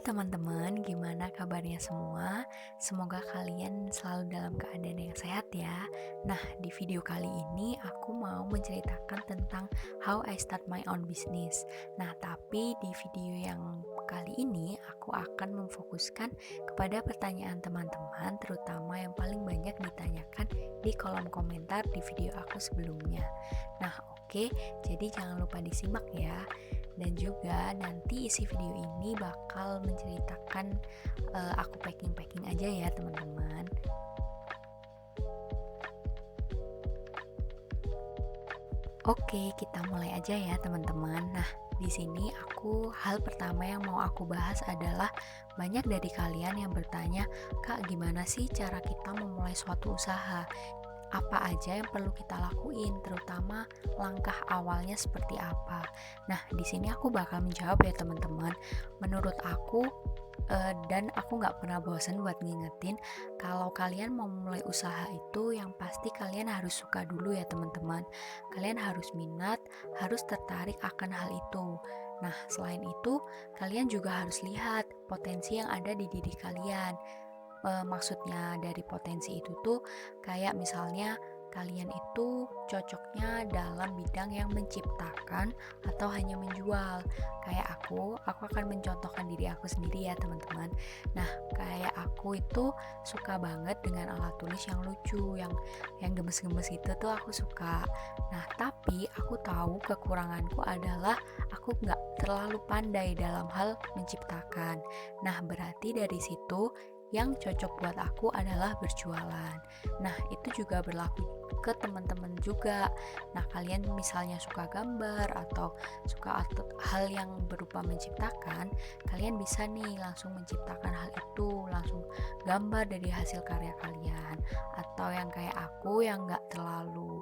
teman-teman, gimana kabarnya semua? Semoga kalian selalu dalam keadaan yang sehat ya. Nah, di video kali ini aku mau menceritakan tentang how I start my own business. Nah, tapi di video yang kali ini aku akan memfokuskan kepada pertanyaan teman-teman, terutama yang paling banyak ditanyakan di kolom komentar di video aku sebelumnya. Nah, oke, jadi jangan lupa disimak ya. Dan juga nanti isi video ini bakal menceritakan aku packing aja ya teman-teman. Oke, kita mulai aja ya teman-teman. Nah, di sini hal pertama yang mau aku bahas adalah banyak dari kalian yang bertanya, "Kak, gimana sih cara kita memulai suatu usaha? Apa aja yang perlu kita lakuin, terutama langkah awalnya seperti apa?" Nah, di sini aku bakal menjawab ya teman-teman. Menurut aku dan aku nggak pernah bosan buat ngingetin, kalau kalian mau mulai usaha itu yang pasti kalian harus suka dulu ya teman-teman. Kalian harus minat, harus tertarik akan hal itu. Nah, selain itu, kalian juga harus lihat potensi yang ada di diri kalian. Maksudnya dari potensi itu tuh kayak misalnya kalian itu cocoknya dalam bidang yang menciptakan atau hanya menjual. Kayak aku akan mencontohkan diri aku sendiri ya teman-teman. Nah, kayak aku itu suka banget dengan alat tulis yang lucu, yang gemes-gemes itu tuh aku suka. Nah, tapi aku tahu kekuranganku adalah aku nggak terlalu pandai dalam hal menciptakan. Nah, berarti dari situ yang cocok buat aku adalah berjualan. Nah, itu juga berlaku ke teman-teman juga. Nah, kalian misalnya suka gambar atau suka hal yang berupa menciptakan, kalian bisa nih langsung menciptakan hal itu, langsung gambar dari hasil karya kalian. Atau yang kayak aku yang gak terlalu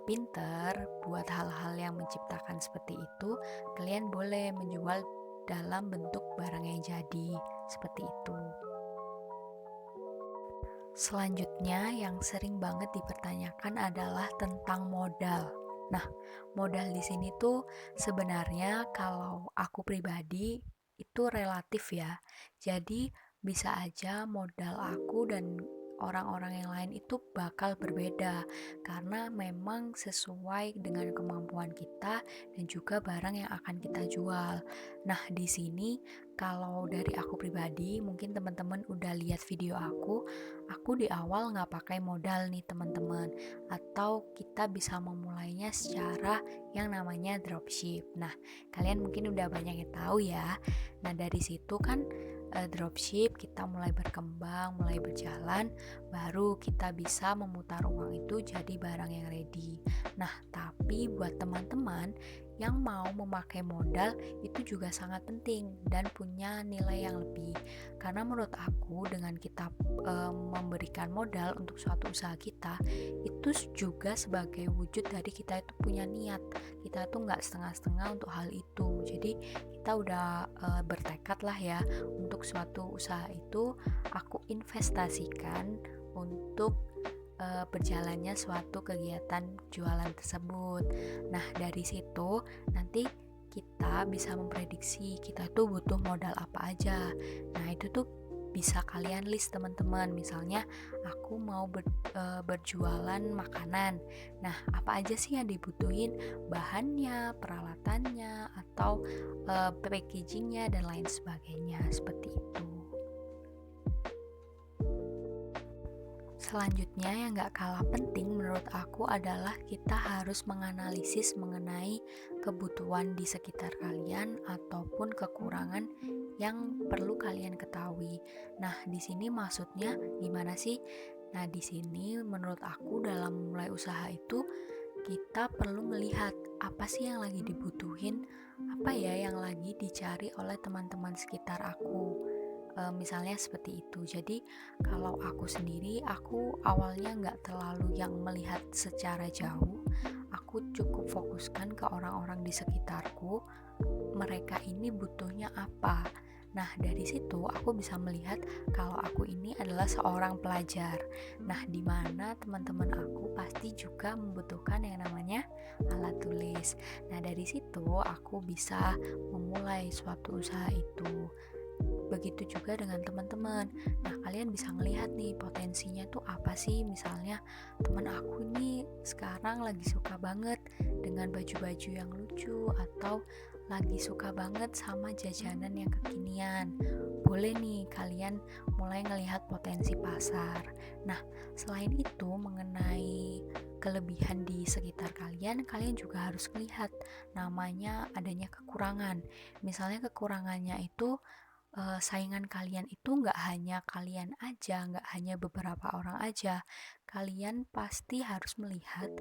pinter buat hal-hal yang menciptakan seperti itu, kalian boleh menjual dalam bentuk barang yang jadi, seperti itu. Selanjutnya yang sering banget dipertanyakan adalah tentang modal. Nah, modal di sini tuh sebenarnya kalau aku pribadi itu relatif ya. Jadi bisa aja modal aku dan orang-orang yang lain itu bakal berbeda karena memang sesuai dengan kemampuan kita dan juga barang yang akan kita jual. Nah, di sini kalau dari aku pribadi, mungkin teman-teman udah lihat video aku di awal nggak pakai modal nih teman-teman, atau kita bisa memulainya secara yang namanya dropship. Nah, kalian mungkin udah banyak yang tahu ya. Nah, dari situ kan dropship kita mulai berkembang, mulai berjalan, baru kita bisa memutar uang itu jadi barang yang ready. Nah, tapi buat teman-teman yang mau memakai modal itu juga sangat penting dan punya nilai yang lebih. Karena menurut aku dengan kita memberikan modal untuk suatu usaha kita, itu juga sebagai wujud dari kita itu punya niat. Kita tuh nggak setengah-setengah untuk hal itu. Jadi kita udah bertekad lah ya untuk suatu usaha itu aku investasikan untuk berjalannya suatu kegiatan jualan tersebut. Nah, dari situ nanti kita bisa memprediksi kita tuh butuh modal apa aja. Nah, itu tuh bisa kalian list teman-teman. Misalnya aku mau berjualan makanan. Nah, apa aja sih yang dibutuhin? Bahannya, peralatannya, atau packagingnya dan lain sebagainya. Seperti itu. Selanjutnya yang gak kalah penting menurut aku adalah kita harus menganalisis mengenai kebutuhan di sekitar kalian ataupun kekurangan yang perlu kalian ketahui. Nah, di sini maksudnya gimana sih? Nah, di sini menurut aku dalam mulai usaha itu kita perlu melihat apa sih yang lagi dibutuhin, apa ya yang lagi dicari oleh teman-teman sekitar aku. Misalnya seperti itu. Jadi kalau aku sendiri, aku awalnya nggak terlalu yang melihat secara jauh. Aku cukup fokuskan ke orang-orang di sekitarku, mereka ini butuhnya apa. Nah, dari situ aku bisa melihat kalau aku ini adalah seorang pelajar. Nah, di mana teman-teman aku pasti juga membutuhkan yang namanya alat tulis. Nah, dari situ aku bisa memulai suatu usaha itu. Begitu juga dengan teman-teman. Nah, kalian bisa ngelihat nih potensinya tuh apa sih. Misalnya teman aku ini sekarang lagi suka banget dengan baju-baju yang lucu, atau lagi suka banget sama jajanan yang kekinian. Boleh nih kalian mulai ngelihat potensi pasar. Nah, selain itu mengenai kelebihan di sekitar kalian, kalian juga harus melihat namanya adanya kekurangan. Misalnya kekurangannya itu, saingan kalian itu nggak hanya kalian aja, nggak hanya beberapa orang aja. Kalian pasti harus melihat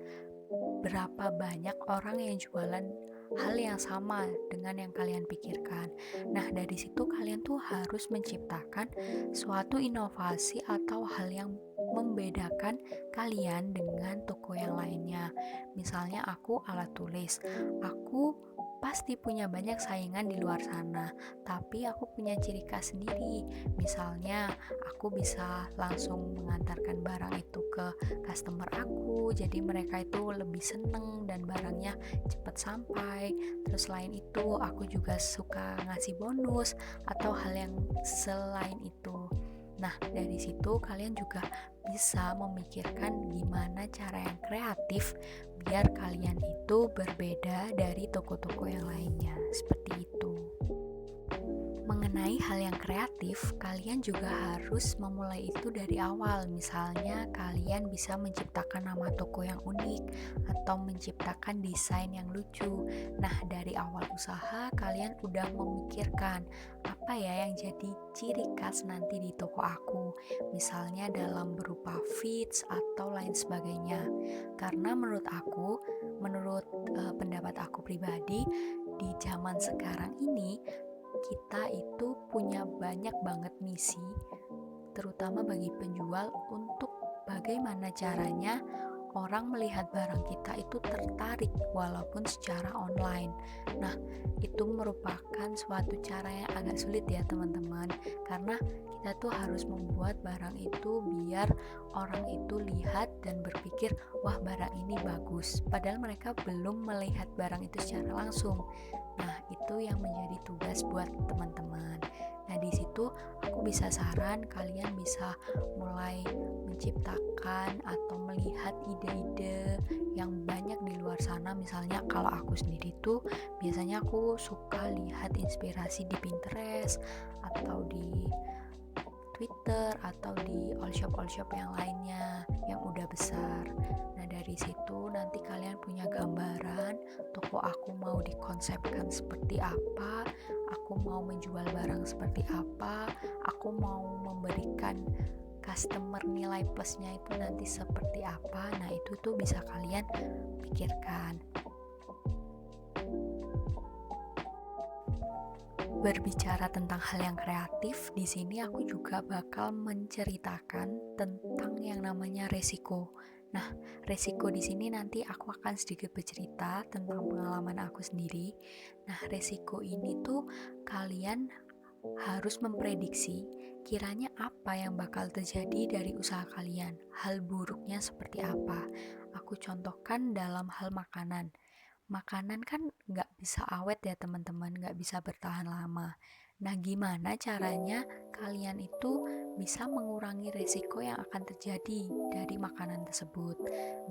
berapa banyak orang yang jualan hal yang sama dengan yang kalian pikirkan. Nah, dari situ kalian tuh harus menciptakan suatu inovasi atau hal yang membedakan kalian dengan toko yang lainnya. Misalnya aku alat tulis, aku pasti punya banyak saingan di luar sana, tapi aku punya ciri khas sendiri. Misalnya aku bisa langsung mengantarkan barang itu ke customer aku, jadi mereka itu lebih seneng dan barangnya cepat sampai. Terus selain itu aku juga suka ngasih bonus atau hal yang selain itu. Nah, dari situ kalian juga bisa memikirkan gimana cara yang kreatif biar kalian itu berbeda dari toko-toko yang lainnya. Seperti itu. Mengenai hal yang kreatif, kalian juga harus memulai itu dari awal. Misalnya, kalian bisa menciptakan nama toko yang unik atau menciptakan desain yang lucu. Nah, dari awal usaha, kalian udah memikirkan apa ya yang jadi ciri khas nanti di toko aku. Misalnya dalam berupa feeds atau lain sebagainya. Karena menurut aku, pendapat aku pribadi, di zaman sekarang ini kita itu punya banyak banget misi, terutama bagi penjual, untuk bagaimana caranya orang melihat barang kita itu tertarik walaupun secara online. Nah, itu merupakan suatu cara yang agak sulit ya teman-teman, karena kita tuh harus membuat barang itu biar orang itu lihat dan berpikir, wah barang ini bagus, padahal mereka belum melihat barang itu secara langsung. Nah, itu yang menjadi tugas buat teman-teman. Nah, di situ aku bisa saran kalian bisa mulai menciptakan atau melihat ide-ide yang banyak di luar sana. Misalnya kalau aku sendiri tuh biasanya aku suka lihat inspirasi di Pinterest atau di Twitter atau di all shop yang lainnya yang udah besar. Nah, dari situ nanti kalian punya gambaran toko aku mau dikonsepkan seperti apa, aku mau menjual barang seperti apa, aku mau memberikan customer nilai plusnya itu nanti seperti apa. Nah, itu tuh bisa kalian pikirkan. Berbicara tentang hal yang kreatif, di sini aku juga bakal menceritakan tentang yang namanya resiko. Nah, resiko di sini nanti aku akan sedikit bercerita tentang pengalaman aku sendiri. Nah, resiko ini tuh kalian harus memprediksi kiranya apa yang bakal terjadi dari usaha kalian. Hal buruknya seperti apa? Aku contohkan dalam hal makanan. Makanan kan nggak bisa awet ya teman-teman, nggak bisa bertahan lama. Nah, gimana caranya kalian itu bisa mengurangi resiko yang akan terjadi dari makanan tersebut?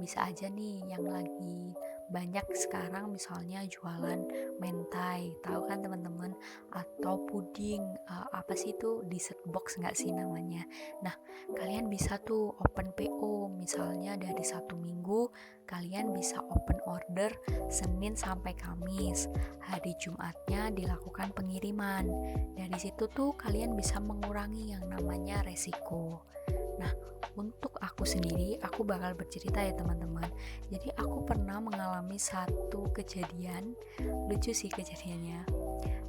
Bisa aja nih yang lagi banyak sekarang misalnya jualan mentai, tahu kan teman-teman? Atau puding, apa sih itu, dessert box nggak sih namanya? Nah, kalian bisa tuh open PO, misalnya dari 1 minggu kalian bisa open order Senin sampai Kamis. Hari Jumatnya dilakukan pengiriman. Dari situ tuh kalian bisa mengurangi yang namanya resiko. Nah, untuk aku sendiri, aku bakal bercerita ya teman-teman. Jadi aku pernah mengalami satu kejadian, lucu sih kejadiannya.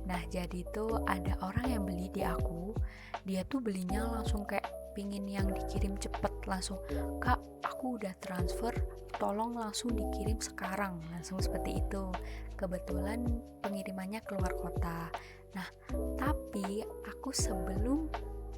Nah, jadi tuh ada orang yang beli di aku, dia tuh belinya langsung kayak pingin yang dikirim cepet, langsung, "Kak, aku udah transfer, tolong langsung dikirim sekarang," langsung seperti itu. Kebetulan pengirimannya keluar kota. Nah, tapi aku sebelum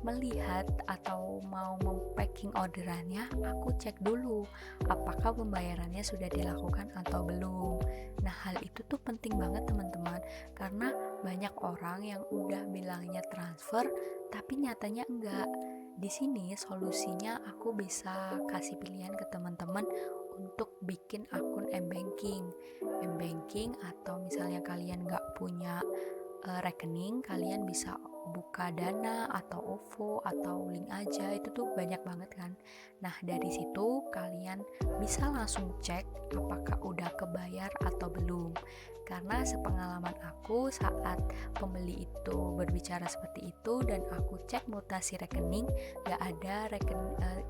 melihat atau mau mem-packing orderannya, aku cek dulu apakah pembayarannya sudah dilakukan atau belum. Nah, hal itu tuh penting banget teman-teman, karena banyak orang yang udah bilangnya transfer tapi nyatanya enggak. Di sini solusinya aku bisa kasih pilihan ke teman-teman untuk bikin akun m-banking. M-banking atau misalnya kalian nggak punya rekening, kalian bisa buka Dana atau OVO atau link aja, itu tuh banyak banget kan. Nah, dari situ kalian bisa langsung cek apakah udah kebayar atau belum. Karena sepengalaman aku saat pembeli itu berbicara seperti itu dan aku cek mutasi rekening,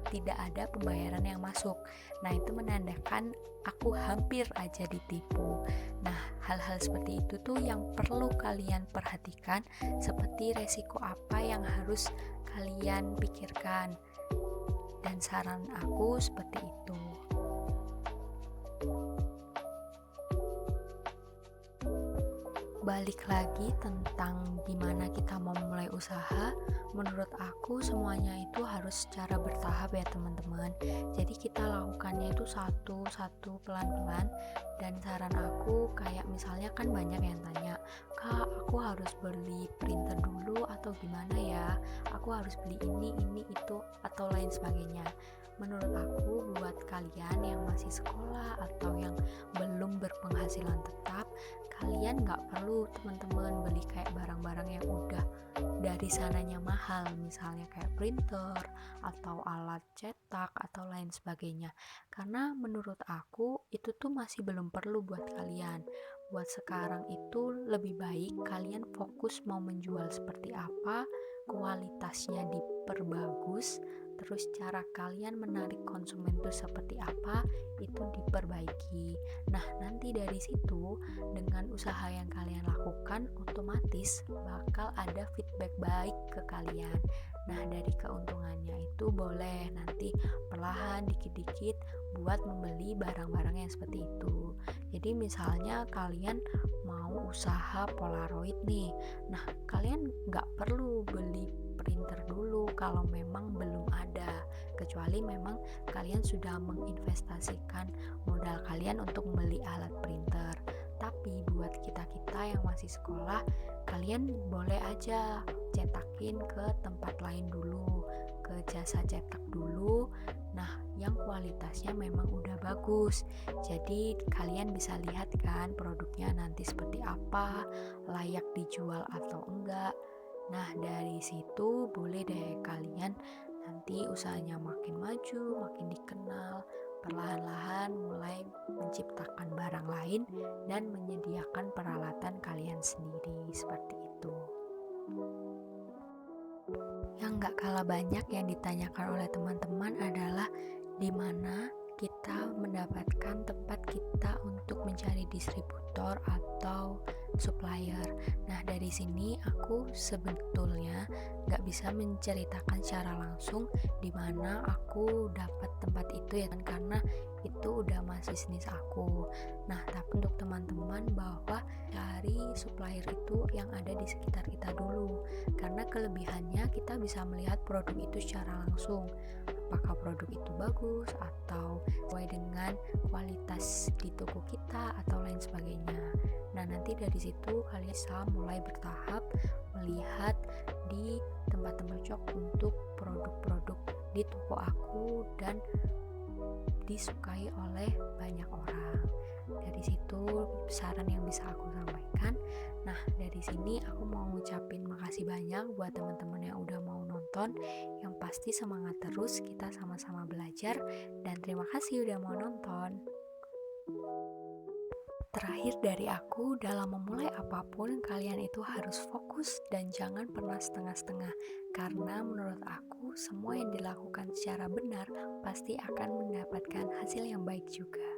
tidak ada pembayaran yang masuk. Nah, itu menandakan aku hampir aja ditipu. Nah, hal-hal seperti itu tuh yang perlu kalian perhatikan, seperti resiko apa yang harus kalian pikirkan. Dan saran aku seperti itu. Balik lagi tentang gimana kita mau mulai usaha, menurut aku semuanya itu harus secara bertahap ya teman-teman. Jadi kita lakukannya itu satu-satu pelan-pelan. Dan saran aku kayak misalnya kan banyak yang tanya, "Kak, aku harus beli printer dulu atau gimana ya? Aku harus beli ini itu atau lain sebagainya." Menurut aku buat kalian yang masih sekolah atau yang belum berpenghasilan tetap, kalian nggak perlu teman-teman beli kayak barang-barang yang udah dari sananya mahal, misalnya kayak printer atau alat cetak atau lain sebagainya, karena menurut aku itu tuh masih belum perlu buat kalian. Buat sekarang itu lebih baik kalian fokus mau menjual seperti apa, kualitasnya diperbagus, terus cara kalian menarik konsumen itu seperti apa, itu diperbaiki. Nah, nanti dari situ dengan usaha yang kalian lakukan otomatis bakal ada feedback baik ke kalian. Nah, dari keuntungannya itu boleh nanti perlahan dikit-dikit buat membeli barang-barang yang seperti itu. Jadi misalnya kalian mau usaha Polaroid nih, nah kalian nggak perlu beli printer dulu kalau memang belum ada, kecuali memang kalian sudah menginvestasikan modal kalian untuk membeli alat printer. Tapi buat kita-kita yang masih sekolah, kalian boleh aja cetakin ke tempat lain dulu, ke jasa cetak dulu. Nah, yang kualitasnya memang udah bagus. Jadi kalian bisa lihat kan produknya nanti seperti apa, layak dijual atau enggak. Nah, dari situ boleh deh kalian nanti usahanya makin maju, makin dikenal, perlahan-lahan mulai menciptakan barang lain dan menyediakan peralatan kalian sendiri, seperti itu. Yang gak kalah banyak yang ditanyakan oleh teman-teman adalah di mana kita mendapatkan tempat kita untuk mencari distributor atau supplier. Nah, dari sini aku sebetulnya gak bisa menceritakan secara langsung di mana aku dapat tempat itu ya, karena itu udah masih bisnis aku. Nah, tapi untuk teman-teman bahwa cari supplier itu yang ada di sekitar kita dulu, karena kelebihannya kita bisa melihat produk itu secara langsung, apakah produk itu bagus atau sesuai dengan kualitas di toko kita atau lain sebagainya. Nah, nanti dari situ kalian bisa mulai bertahap melihat di tempat-tempat cocok untuk produk-produk di toko aku dan disukai oleh banyak orang. Dari situ saran yang bisa aku sampaikan. Nah, dari sini aku mau ngucapin makasih banyak buat teman-teman yang udah mau nonton. Yang pasti semangat terus, kita sama-sama belajar, dan terima kasih udah mau nonton. Terakhir dari aku, dalam memulai apapun kalian itu harus fokus dan jangan pernah setengah-setengah, karena menurut aku semua yang dilakukan secara benar pasti akan mendapatkan hasil yang baik juga.